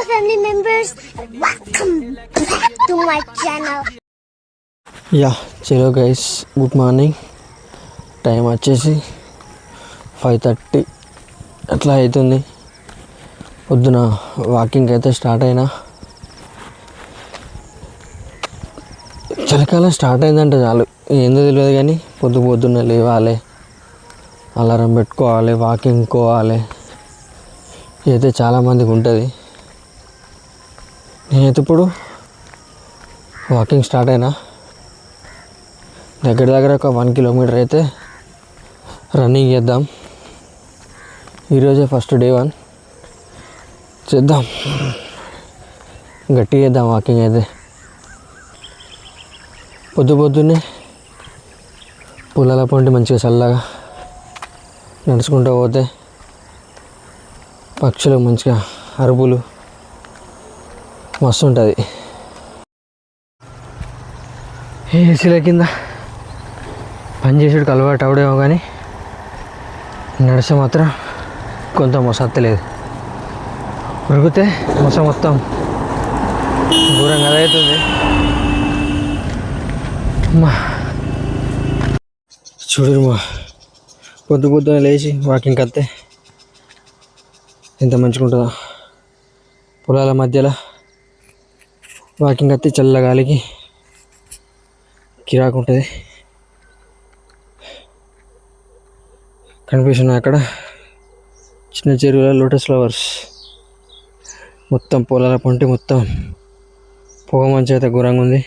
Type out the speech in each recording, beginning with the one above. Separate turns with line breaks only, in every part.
Hello family members, welcome back to my channel.
చలో guys, good morning. Time వచ్చేసి 5:30 అట్లా అవుతుంది. పొద్దున వాకింగ్ అయితే స్టార్ట్ అయినా. చలికాలం స్టార్ట్ అయిందంటే చాలు, ఏందో తెలియదు కానీ పొద్దున్న లేవాలి, అలారం పెట్టుకోవాలి, వాకింగ్ పోవాలి. ఇదైతే చాలామందికి ఉంటుంది. నేనైతే ఇప్పుడు వాకింగ్ స్టార్ట్ అయినా. దగ్గర ఒక 1 కిలోమీటర్ అయితే రన్నింగ్ చేద్దాం. ఈరోజే ఫస్ట్ డే 1 చేద్దాం, గట్టిగా చేద్దాం వాకింగ్ అయితే. పొద్దున్నే పొలాల పంటి మంచిగా చల్లగా నడుచుకుంటూ పోతే పక్షులు మంచిగా అరుపులు మస్తు ఉంటుంది. ఏసీల కింద పనిచేసేటికి అలవాటు అవడేమో కానీ నడిస్తే మాత్రం కొంత మొసత్తలేదు. ఉరికితే మొస మొత్తం ఘోరంగా అదవుతుంది. చూడరు పొద్దున లేచి వాకింగ్కి వస్తే ఎంత మంచిగా ఉంటుందో. పొలాల మధ్యలో వాకింగ్ వస్తే చల్లగాలికి కిరాకు ఉంటుంది. కనిపిస్తున్నాయి అక్కడ చిన్న చెరువులో లోటస్ ఫ్లవర్స్. మొత్తం పొలాల పంటి మొత్తం పొగ మంచి అయితే ఘోరంగా ఉంది.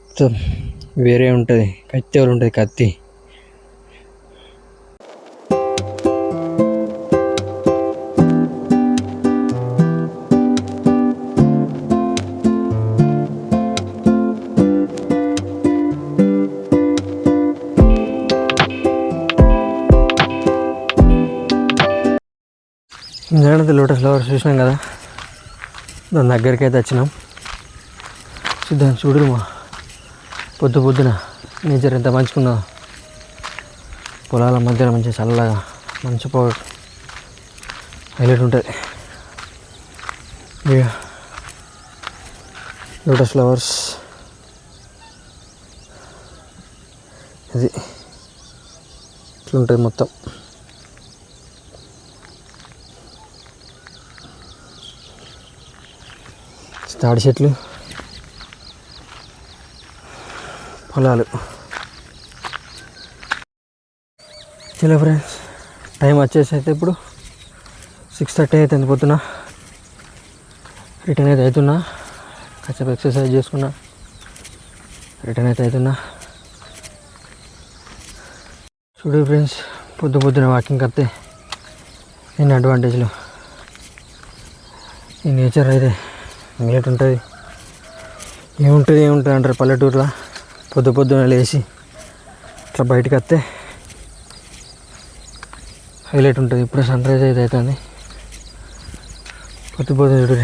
మొత్తం వేరే ఉంటుంది, కత్తి ఎవరు ఉంటుంది కత్తి. నేనైతే లోటస్ ఫ్లవర్స్ చూసినాం కదా, దాని దగ్గరికి అయితే వచ్చినాం. చూద్దాం. చూడరు పొద్దున నేచర్ ఎంత మంచుకున్నా. పొలాల మధ్యలో మంచిగా చల్లగా మంచి హైలైట్ ఉంటుంది. లోటస్ ఫ్లవర్స్ ఇది ఇట్లుంటుంది మొత్తం. తాడి చెట్లు, పొలాలు. చలో ఫ్రెండ్స్, టైం వచ్చేసి అయితే ఇప్పుడు 6:30 అయితే పొద్దున. రిటర్న్ అయితే అవుతున్నా. కాసేపు ఎక్సర్సైజ్ చేసుకున్నా, రిటర్న్ అయితే అవుతున్నా. చూడు ఫ్రెండ్స్, పొద్దున వాకింగ్ వస్తే ఎన్ని అడ్వాంటేజ్లు. ఈ నేచర్ అయితే హైలైట్ ఉంటుంది. ఏముంటుంది అంటారు పల్లెటూరులో. పొద్దున లేచి ఇట్లా బయటకు వస్తే హైలైట్ ఉంటుంది. ఇప్పుడు సన్ రైజ్ అయితే అవుతుంది. పొద్దున చూడు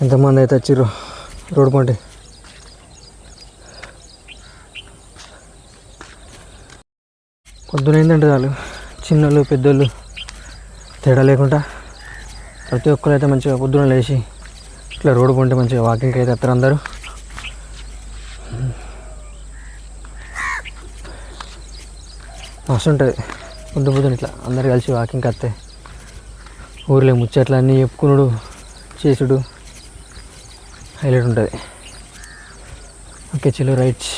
ఎంతమంది అయితే వచ్చిర్రు రోడ్డు పంటి. పొద్దున ఏంటంటే చాలు, చిన్నోళ్ళు పెద్దోళ్ళు తేడా లేకుండా ప్రతి ఒక్కరు అయితే మంచిగా పొద్దున లేచి ఇట్లా రోడ్డు పంటి మంచిగా వాకింగ్కి అయితే వస్తారు అందరూ. మస్తు ఉంటుంది పొద్దున ఇట్లా అందరు కలిసి వాకింగ్కి వస్తే. ఊర్లో ముచ్చట్లు అన్నీ చెప్పుకున్నాడు చేసుడు హైలైట్ ఉంటుంది. ఓకే చలో రైట్.